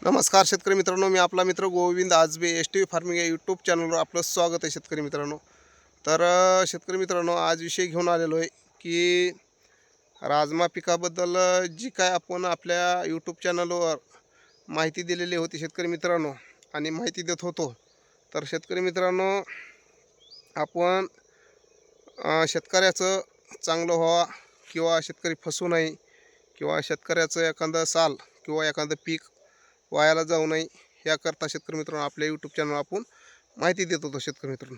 नमस्कार शेतकरी मित्रांनो, मी आपला मित्र गोविंद आजबे एस.टी. फार्मिंग या यूट्यूब चॅनलवर आपलं स्वागत आहे शेतकरी मित्रांनो. तर शेतकरी मित्रांनो, आज विषय घेऊन आलेलो आहे की राजमा पिकाबद्दल जी काय आपण आपल्या यूट्यूब चॅनलवर माहिती दिलेली होती शेतकरी मित्रांनो आणि माहिती देत होतो. तर शेतकरी मित्रांनो, आपण शेतकऱ्याचं चांगलं व्हावा किंवा शेतकरी फसू नये किंवा शेतकऱ्याचं एखादं साल किंवा एखादं पीक वायाला जाऊ नये याकरता शेतकरी मित्रांनो आपल्या यूट्यूब चॅनलवर आपण माहिती देत होतो शेतकरी मित्रांनो.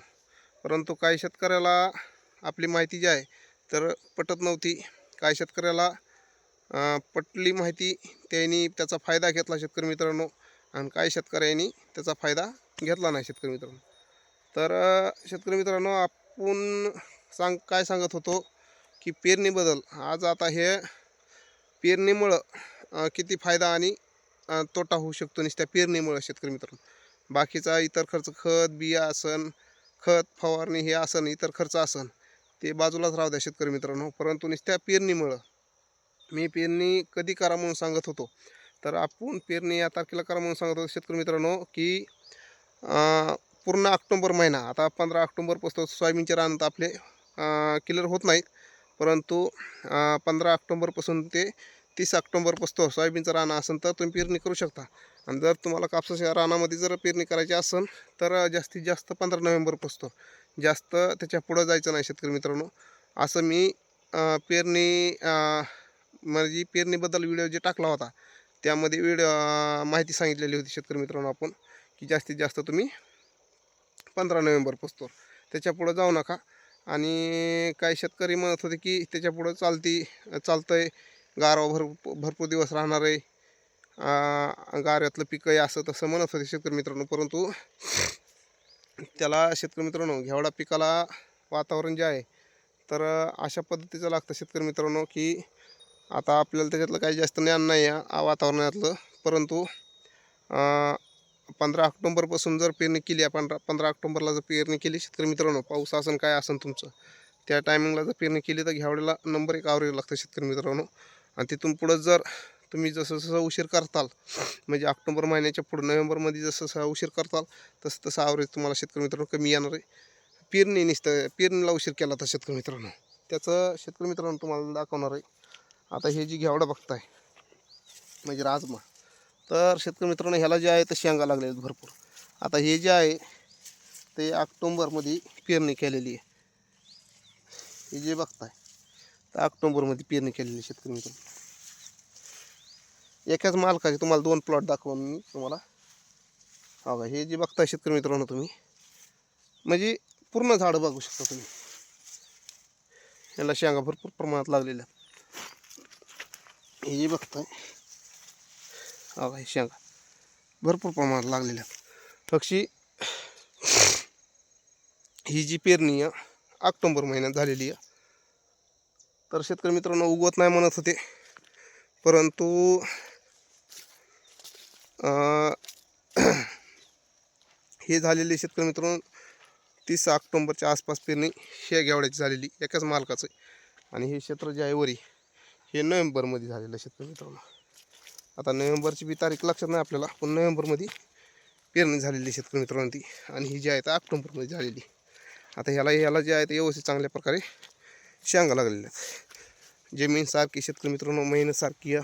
परंतु काही शेतकऱ्याला आपली माहिती जी आहे तर पटत नव्हती. काही शेतकऱ्याला पटली माहिती, त्यांनी त्याचा फायदा घेतला शेतकरी मित्रांनो, आणि काही शेतकऱ्यांनी त्याचा फायदा घेतला नाही शेतकरी मित्रांनो. तर शेतकरी मित्रांनो, आपण काय सांगत होतो की पेरणी बदल. आज आता हे पेरणीमुळं किती फायदा आणि तोटा होऊ शकतो नुसत्या पेरणीमुळं शेतकरी मित्रांनो. बाकीचा इतर खर्च, खत बिया असन, खत फवारणी हे असन, इतर खर्च असन, ते बाजूलाच राहू द्या शेतकरी मित्रांनो. परंतु नुसत्या पेरणीमुळं, मी पेरणी कधी करा म्हणून सांगत होतो, तर आपण पेरणी या तारखेला करा म्हणून सांगत होतो शेतकरी मित्रांनो की पूर्ण ऑक्टोंबर महिना, आता 15 ऑक्टोंबरपासून सोयाबीनचे रान तर आपले क्लिअर होत नाहीत, परंतु 15 ऑक्टोंबरपासून ते 30 ऑक्टोंबरपासून सोयाबीनचं रान असेल तर तुम्ही पेरणी करू शकता. आणि जर तुम्हाला कापसाच्या रानामध्ये जर पेरणी करायची असेल तर जास्तीत जास्त 15 नोव्हेंबरपासून, जास्त त्याच्या पुढं जायचं नाही शेतकरी मित्रांनो. असं मी पेरणी म्हणजे पेरणीबद्दल व्हिडिओ जे टाकला होता त्यामध्ये माहिती सांगितलेली होती शेतकरी मित्रांनो आपण, की जास्तीत जास्त तुम्ही 15 नोव्हेंबरपासून त्याच्या पुढं जाऊ नका. आणि काही शेतकरी म्हणत होते की त्याच्या पुढं चालतंय, गारवा भरपूर दिवस राहणार आहे, गाऱ्यातलं पिकं आहे, असं तसं म्हणत होते शेतकरी मित्रांनो. परंतु त्याला शेतकरी मित्रांनो, घेवडा पिकाला वातावरण जे आहे तर अशा पद्धतीचं लागतं शेतकरी मित्रांनो, की आता आपल्याला त्याच्यातलं काही जास्त ज्ञान नाही आहे वातावरणातलं. परंतु 15 ऑक्टोंबरपासून जर पेरणी केली, आपण 15 ऑक्टोंबरला जर पेरणी केली शेतकरी मित्रांनो, पाऊस असन काय असन तुमचं, त्या टायमिंगला जर पेरणी केली तर घेवड्याला नंबर 1 आवरेज लागतं शेतकरी मित्रांनो. आणि तिथून पुढं जर तुम्ही जसं जसं उशीर करताल, म्हणजे ऑक्टोबर महिन्याच्या पुढं नोव्हेंबरमध्ये जसं जसं उशीर करताल तसं तसं आवरेज तुम्हाला शेतकरी मित्रांनो कमी येणार आहे. पेरणीला उशीर केला तर शेतकरी मित्रांनो, त्याचं शेतकरी मित्रांनो तुम्हाला दाखवणार आहे. आता हे जी घेवडा बघताय म्हणजे राजमा, तर शेतकरी मित्रांनो ह्याला जे आहे तर शेंगा लागलेले आहेत भरपूर. आता हे जे आहे ते ऑक्टोंबरमध्ये पेरणी केलेली आहे. हे जे बघताय तर ऑक्टोंबरमध्ये पेरणी केलेली शेतकरी मित्रांनो. एकाच मालकाचे तुम्हाला 2 प्लॉट दाखवून मी तुम्हाला, हा बघा हे जे बघताय शेतकरी मित्रांनो तुम्ही, म्हणजे पूर्ण झाडं बघू शकता तुम्ही. याला शेंगा भरपूर प्रमाणात लागलेल्या. हे जे बघताय, हा बघा हे शेंगा भरपूर प्रमाणात लागलेल्या. पक्षी ही जी पेरणी आहे ऑक्टोंबर महिन्यात झालेली आहे. तर शेतकरी मित्रांनो उगवत नाही म्हणत होते, परंतु हे झालेली शेतकरी मित्रांनो 30 ऑक्टोंबरच्या आसपास पेरणी हे घेवड्याची झालेली एकाच मालकाचं. आणि हे क्षेत्र जे आहे वरी, हे नोव्हेंबरमध्ये झालेलं शेतकरी मित्रांनो. आता नोव्हेंबरची बी तारीख लक्षात नाही आपल्याला, पण नोव्हेंबरमध्ये पेरणी झालेली शेतकरी मित्रांनो ती. आणि ही जी आहे तर ऑक्टोबरमध्ये झालेली. आता ह्याला जे आहे ते व्यवस्थित चांगल्या प्रकारे शेंगा लागलेल्या आहेत. जमीन सारखी शेतकरी मित्रांनो, मेहनत सारखी आहे.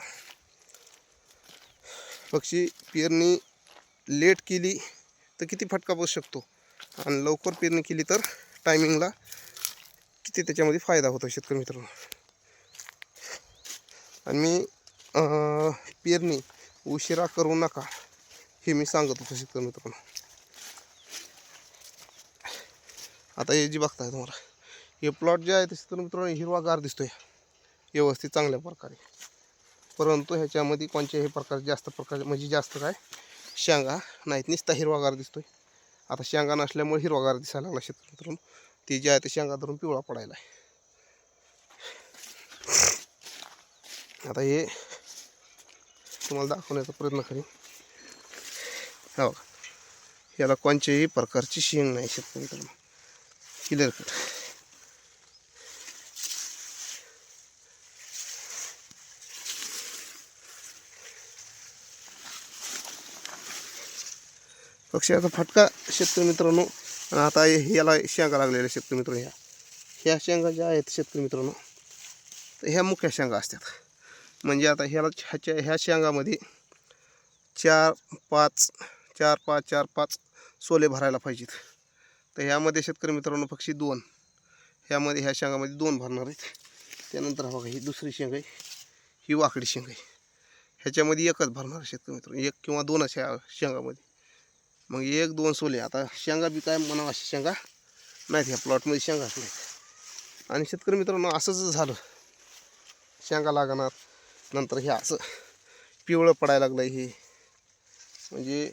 पक्षी पेरणी लेट केली तर किती फटका बसू शकतो, आणि लवकर पेरणी केली तर टायमिंगला किती त्याच्यामध्ये फायदा होतो शेतकरी मित्रांनो. आणि मी पेरणी उशिरा करू नका हे मी सांगत होतो शेतकरी मित्रांनो. आता हे जी बघताय तुम्हाला, हे प्लॉट जे आहे ते शेतकरी मित्रांनो हिरवागार दिसतोय व्यवस्थित चांगल्या प्रकारे. परंतु ह्याच्यामध्ये कोणत्याही प्रकार म्हणजे जास्त काय शेंगा नाहीत, नुसता हिरवागार दिसतोय. आता शेंगा नसल्यामुळे हिरवागार दिसायला लागला शेतकरी मित्रांनो. ती जी आहे ते शेंगा धरून पिवळा पडायला आहे. आता हे तुम्हाला दाखवण्याचा प्रयत्न करेन. हो, याला कोणत्याही प्रकारची शेंग नाही शेतकरी मित्रांनो, क्लिअर कट. पक्षाचा फटका शेतकरी मित्रांनो. आता ह्याला शेंगा लागलेल्या शेतकरी मित्रांनो, ह्या शेंगा ज्या आहेत शेतकरी मित्रांनो, तर ह्या मुख्य शेंगा असतात. म्हणजे आता ह्या शेंगामध्ये 4-5 सोले भरायला पाहिजेत. तर ह्यामध्ये शेतकरी मित्रांनो पक्षी 2, ह्या शेंगामध्ये 2 भरणार आहेत. त्यानंतर बघा ही दुसरी शेंग आहे, ही वाकडी शेंग आहे, ह्याच्यामध्ये एकच भरणार शेतकरी मित्रांनो, 1 किंवा 2 अशा शेंगामध्ये. मग 1-2 सोले. आता शेंगा बी काय म्हणावं अशा शेंगा नाहीत, ह्या प्लॉटमध्ये शेंगाच नाहीत. आणि शेतकरी मित्रांनो असंच झालं, शेंगा लागणार नंतर हे असं पिवळं पडायला लागलं आहे. म्हणजे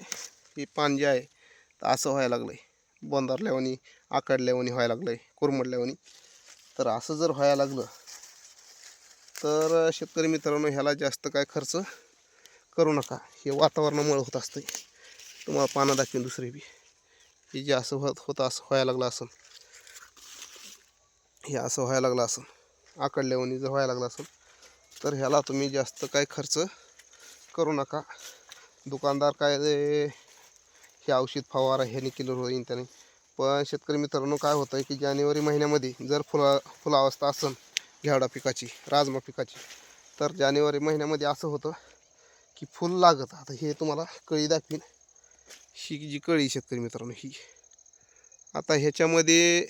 हे पान जे आहे तर असं व्हायला लागलं आहे, बोंदारल्यावानी, आकडल्यावानी व्हायला लागलं आहे, कोरमडल्यावानी. तर असं जर व्हायला लागलं तर शेतकरी मित्रांनो ह्याला जास्त काय खर्च करू नका. हे वातावरणामुळे होत असतं. तुम्हाला पानं दाखवेन दुसरी बी, हे जे असं असं व्हायला लागलं असेल, हे असं व्हायला लागलं असेल, आकडल्यावानी जर व्हायला लागलं असेल तर ह्याला तुम्ही जास्त काय खर्च करू नका. दुकानदार काय हे औषध फवारा ह्याने केलं होईन त्याने. पण शेतकरी मित्रांनो काय होतं की जानेवारी महिन्यामध्ये जर फुलावस्था असेल घेवडा पिकाची, राजमा पिकाची, तर जानेवारी महिन्यामध्ये असं होतं की फुल लागत. आता हे तुम्हाला कळी दाखवीन, ही जी कळी शेतकरी मित्रांनो ही. आता ह्याच्यामध्ये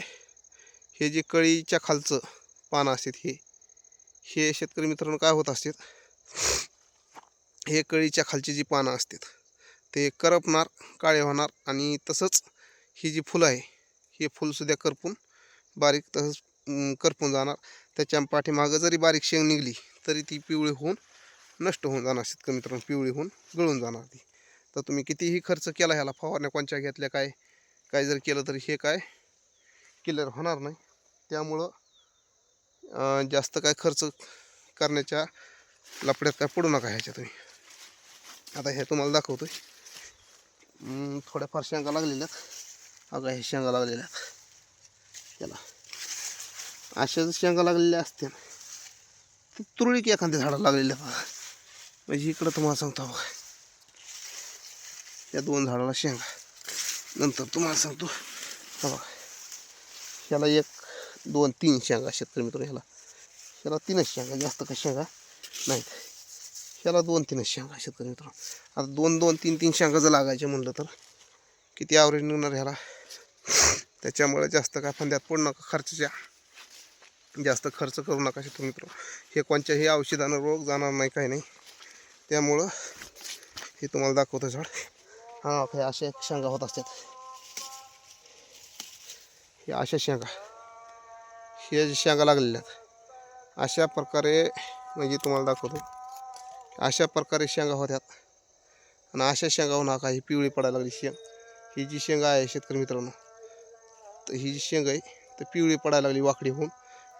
हे जे कळीच्या खालचं पानं असतात हे शेतकरी मित्रांनो काय होत असतात, हे कळीच्या खालची जी पानं असतात ते करपणार, काळे होणार. आणि तसंच ही जी फुलं आहे हे फुलसुद्धा करपून बारीक तसंच करपून जाणार. त्याच्या पाठीमागं जरी बारीक शेंग निघली तरी ती पिवळी होऊन नष्ट होऊन जाणार शेतकरी मित्रांनो, पिवळी होऊन गळून जाणार ती. तर तुम्ही कितीही खर्च केला ह्याला, फवारण्या कोणच्या घेतल्या, काय जर केलं तरी हे काय क्लिअर होणार नाही. त्यामुळं जास्त काय खर्च करण्याच्या लफड्यात काय पडू नका ह्याच्या तुम्ही. आता हे तुम्हाला दाखवतोय, थोड्याफार शेंगा लागलेल्यात. अगं हे शेंगा लागलेल्यात, त्याला अशाच शेंगा लागलेल्या असत्या. तुरळीक एखाद्या झाडाला लागलेल्या. म्हणजे इकडं तुम्हाला सांगतो बघा, या 2 झाडाला शेंगा. नंतर तुम्हाला सांगतो बघा, ह्याला 1-2-3 शेंगा शेतकरी मित्र, ह्याला 3च शेंगा, जास्त काही शेंगा नाहीत. ह्याला 2-3 शेंगा शेतकरी मित्र. आता 2-2, 3-3 शेंगा जर लागायचे म्हणलं तर किती ॲव्हरेज निघणार ह्याला. त्याच्यामुळे जास्त काय फांद्यात पडू नका, खर्चाच्या जास्त खर्च करू नका शेतकरी मित्र. हे कोणत्याही औषधानं रोग जाणार नाही, काही नाही. त्यामुळं हे तुम्हाला दाखवतो झाड. हां काही अशा शेंगा होत असतात, हे अशा शेंगा, हे जे शेंगा लागलेल्या आहेत अशा प्रकारे. म्हणजे तुम्हाला दाखवतो अशा प्रकारे शेंगा होत्यात. आणि अशा शेंगा होऊ नका, ही पिवळी पडायला लागली शेंग. ही जी शेंगा आहे शेतकरी मित्रांनो, तर ही जी शेंग आहे तर पिवळी पडायला लागली वाकडी होऊन.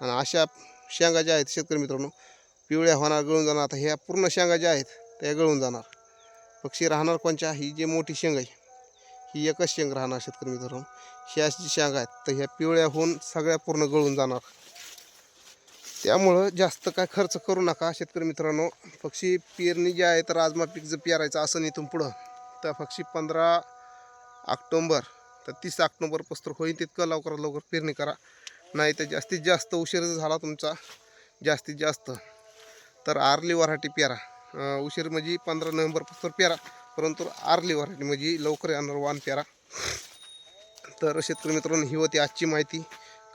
आणि अशा शेंगा ज्या आहेत शेतकरी मित्रांनो पिवळ्या होणार, गळून जाणार. आता ह्या पूर्ण शेंगा ज्या आहेत त्या गळून जाणार. पक्षी राहणार कोणच्या, ही जी मोठी शेंग आहे ही एकच शेंग राहणार शेतकरी मित्रांनो. ह्या जी शेंगा आहेत तर ह्या पिवळ्या होऊन सगळ्या पूर्ण गळून जाणार. त्यामुळं जास्त काय खर्च करू नका शेतकरी मित्रांनो. पक्षी पेरणी जी आहे तर राजमा पीक जर पेरायचं असं इथून पुढं तर पक्षी 15 ऑक्टोंबर तर 30 ऑक्टोंबरपासून होईल तितकं लवकरात लवकर पेरणी करा. नाही तर जास्तीत जास्त उशीर झाला तुमचा जास्तीत जास्त तर आर्ली व्हरायटी पेरा. उशीर म्हणजे 15 नोव्हेंबरपासून पेरा, परंतु आर्ली व्हरायटी म्हणजे लवकर येणार वाण पेरा. तर शेतकरी मित्रांनो ही होती आजची माहिती.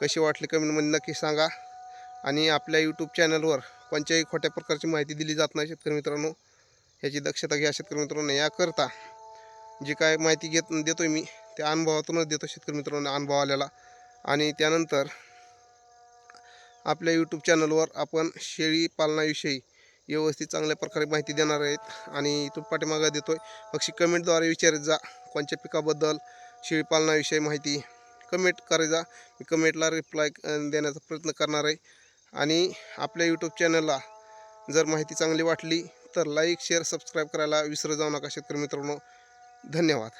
कशी वाटली कमेंटमध्ये नक्की सांगा. आणि आपल्या यूट्यूब चॅनलवर कोणत्याही खोट्या प्रकारची माहिती दिली जात नाही शेतकरी मित्रांनो, ह्याची दक्षता घ्या शेतकरी मित्रांनो. याकरता जी काय माहिती देतोय मी त्या अनुभवातूनच देतो शेतकरी मित्रांनो, अनुभव आलेला. आणि त्यानंतर आपल्या यूट्यूब चॅनलवर आपण शेळी पालनाविषयी व्यवस्थित चांगल्या प्रकारे माहिती देणार आहेत. आणि इथून पाठीमागं देतोय. पक्षी कमेंटद्वारे विचारत जा कोणत्या पिकाबद्दल, शेळी पालनाविषयी माहिती कमेंट करायचा जा. मी कमेंटला रिप्लाय देण्याचा प्रयत्न करणार आहे. आणि आपल्या यूट्यूब चॅनलला जर माहिती चांगली वाटली तर लाईक, शेअर, सबस्क्राईब करायला विसरू जाऊ नका शेतकरी मित्रांनो. धन्यवाद.